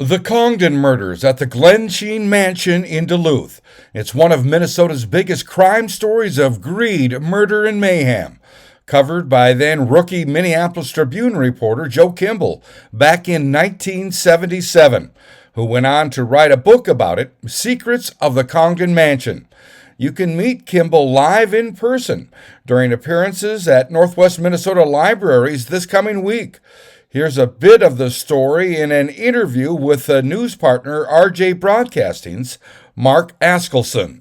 The Congdon murders at the Glensheen Mansion in Duluth. It's one of Minnesota's biggest crime stories of greed, murder, and mayhem. Covered by then rookie Minneapolis Tribune reporter Joe Kimball back in 1977, who went on to write a book about it, Secrets of the Congdon Mansion. You can meet Kimball live in person during appearances at Northwest Minnesota Libraries this coming week. Here's a bit of the story in an interview with news partner RJ Broadcasting's Mark Askelson.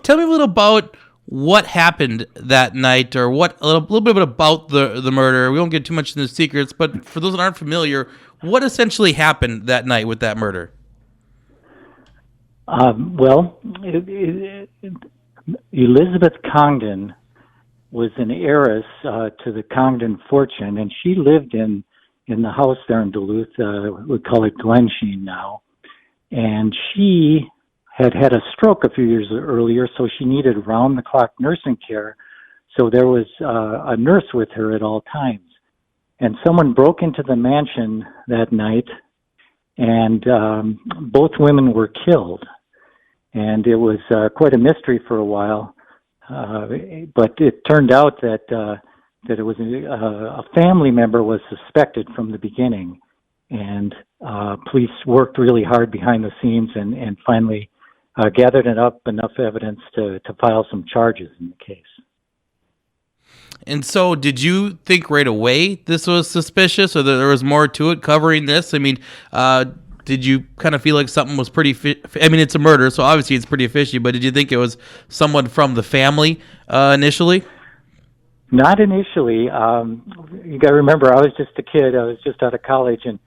Tell me a little about what happened that night, or what a little bit about the murder. We won't get too much into the secrets, but for those that aren't familiar, what essentially happened that night with that murder? Elizabeth Congdon was an heiress to the Congdon fortune, and she lived in the house there in Duluth. We call it Glensheen now. And she had had a stroke a few years earlier, so she needed round-the-clock nursing care. So there was a nurse with her at all times. And someone broke into the mansion that night, and both women were killed. And it was quite a mystery for a while. But it turned out that it was a family member was suspected from the beginning, and police worked really hard behind the scenes and finally gathered enough evidence to file some charges in the case. And so, did you think right away this was suspicious, or that there was more to it covering this? I mean, did you kind of feel like something was pretty I mean, it's a murder, so obviously it's pretty fishy, but did you think it was someone from the family initially? Not initially. You got to remember, I was just a kid. I was just out of college, and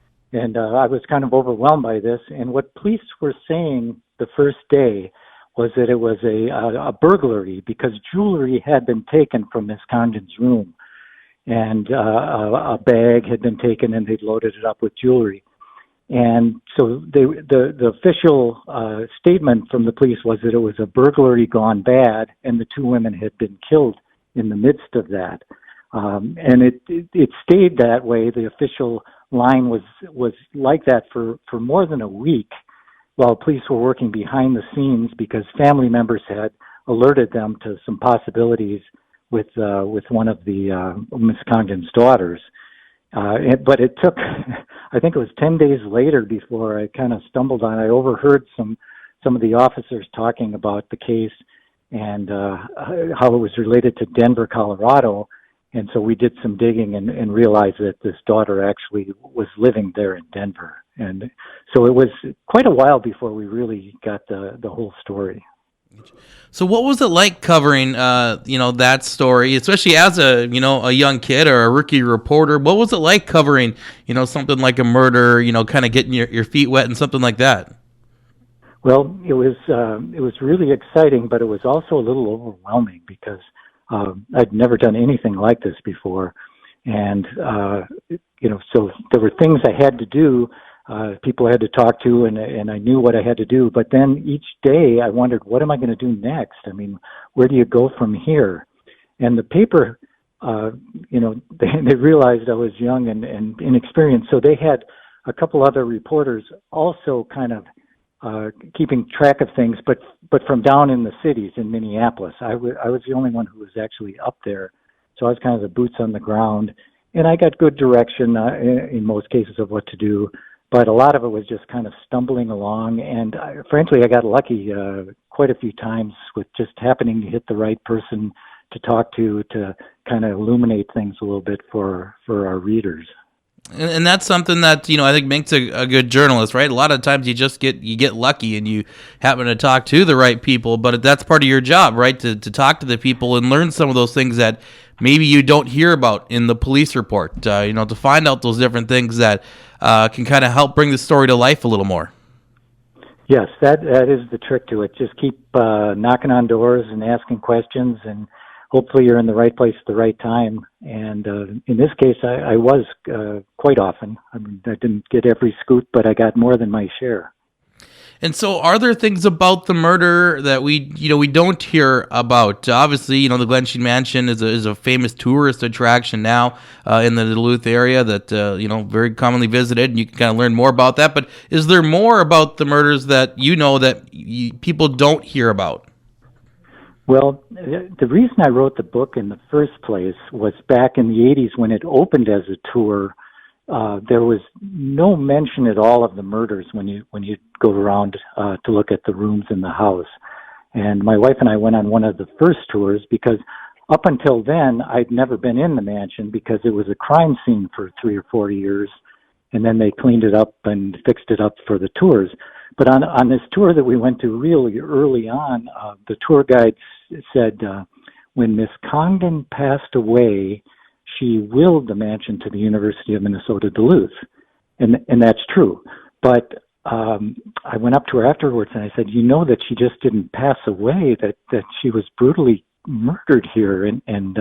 I was kind of overwhelmed by this. And what police were saying the first day was that it was a burglary, because jewelry had been taken from Miss Congdon's room, and a bag had been taken, and they'd loaded it up with jewelry. And so the official statement from the police was that it was a burglary gone bad, and the two women had been killed in the midst of that. And it stayed that way. The official line was like that for more than a week, while police were working behind the scenes, because family members had alerted them to some possibilities with one of the Miss Congdon's daughters. But it took, I think it was 10 days later before I kind of stumbled on. I overheard some of the officers talking about the case and how it was related to Denver, Colorado. And so we did some digging and realized that this daughter actually was living there in Denver. And so it was quite a while before we really got the whole story. So what was it like covering, that story, especially as a young kid or a rookie reporter? What was it like covering, something like a murder, kind of getting your feet wet and something like that? Well, it was really exciting, but it was also a little overwhelming, because I'd never done anything like this before. And, so there were things I had to do, people I had to talk to, and I knew what I had to do. But then each day I wondered, what am I going to do next? I mean, where do you go from here? And the paper, they realized I was young and inexperienced, so they had a couple other reporters also kind of keeping track of things, but from down in the cities in Minneapolis. I was the only one who was actually up there, so I was kind of the boots on the ground, and I got good direction in most cases of what to do, but a lot of it was just kind of stumbling along, and frankly, I got lucky quite a few times with just happening to hit the right person to talk to kind of illuminate things a little bit for our readers. And that's something that, I think makes a good journalist, right? A lot of times you get lucky and you happen to talk to the right people, but that's part of your job, right? To talk to the people and learn some of those things that maybe you don't hear about in the police report, to find out those different things that can kind of help bring the story to life a little more. Yes, that is the trick to it. Just keep knocking on doors and asking questions, and hopefully you're in the right place at the right time. And in this case, I was quite often. I mean, I didn't get every scoop, but I got more than my share. And so, are there things about the murder that we don't hear about? Obviously, the Glen Sheen Mansion is a famous tourist attraction now in the Duluth area that very commonly visited, and you can kind of learn more about that. But is there more about the murders that people don't hear about? Well, the reason I wrote the book in the first place was back in the 80s when it opened as a tour. There was no mention at all of the murders when you go around to look at the rooms in the house. And my wife and I went on one of the first tours because up until then I'd never been in the mansion because it was a crime scene for 3 or 4 years, and then they cleaned it up and fixed it up for the tours. But on this tour that we went to really early on, the tour guide said when Miss Congdon passed away, she willed the mansion to the University of Minnesota Duluth, and that's true. But I went up to her afterwards and I said, that she just didn't pass away; that she was brutally murdered here, and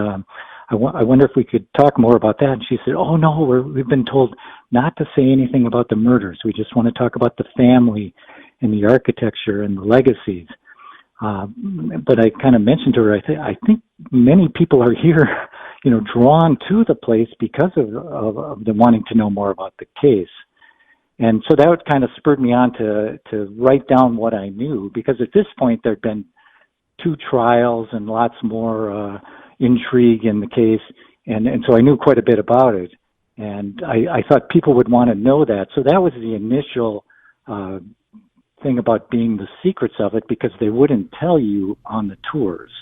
I wonder if we could talk more about that. And she said, "Oh no, we've been told not to say anything about the murders. We just want to talk about the family and the architecture and the legacies." But I kind of mentioned to her, I think many people are here, drawn to the place because of them wanting to know more about the case. And so that kind of spurred me on to write down what I knew, because at this point there'd been 2 trials and lots more intrigue in the case, and so I knew quite a bit about it. And I thought people would want to know that. So that was the initial thing about being the secrets of it, because they wouldn't tell you on the tours.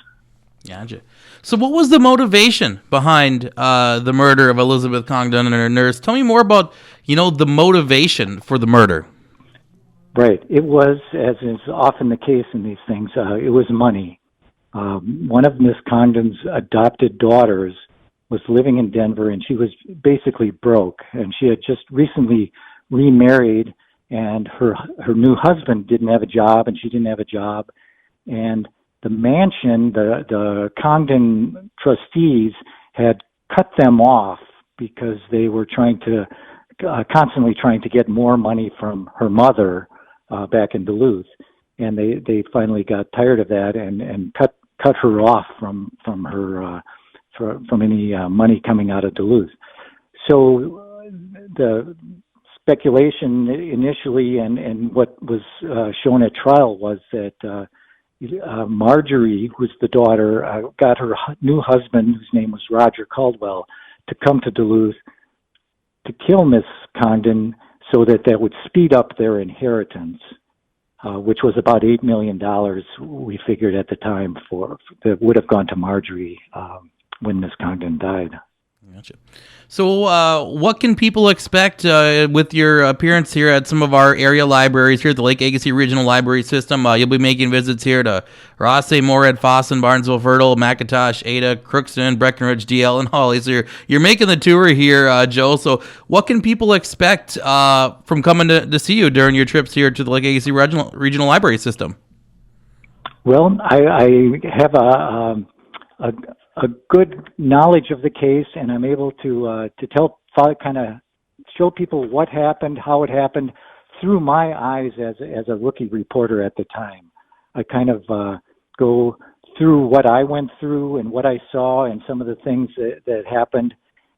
Gotcha. So what was the motivation behind the murder of Elizabeth Congdon and her nurse? Tell me more about, the motivation for the murder. Right. It was, as is often the case in these things, it was money. One of Miss Congdon's adopted daughters was living in Denver, and she was basically broke. And she had just recently remarried, and her new husband didn't have a job, and she didn't have a job. And the mansion, the Congdon trustees had cut them off because they were constantly trying to get more money from her mother back in Duluth, and they finally got tired of that and cut her off from any money coming out of Duluth. So the speculation initially and what was shown at trial was that Marjorie, who's the daughter, got her new husband, whose name was Roger Caldwell, to come to Duluth to kill Miss Congdon so that would speed up their inheritance, which was about $8 million, we figured at the time, that would have gone to Marjorie when Miss Congdon died. Gotcha. So what can people expect with your appearance here at some of our area libraries here at the Lake Agassiz Regional Library System? You'll be making visits here to Rossay, Moorhead, Fossen, Barnesville, Fertile, McIntosh, Ada, Crookston, Breckenridge, DL, and Hawley. So you're making the tour here, Joe. So what can people expect from coming to see you during your trips here to the Lake Agassiz Regional Library System? Well, I have a good knowledge of the case, and I'm able to kind of show people what happened, how it happened, through my eyes as a rookie reporter at the time. I kind of go through what I went through and what I saw and some of the things that happened,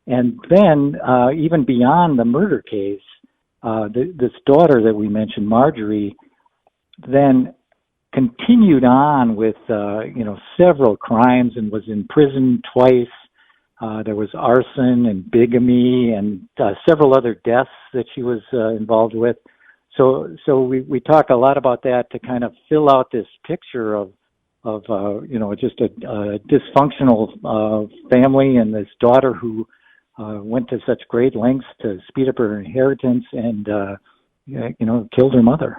and then even beyond the murder case, this daughter that we mentioned, Marjorie, then continued on with several crimes and was in prison twice. There was arson and bigamy and several other deaths that she was involved with. So we talk a lot about that to kind of fill out this picture of just a dysfunctional family, and this daughter who went to such great lengths to speed up her inheritance and killed her mother.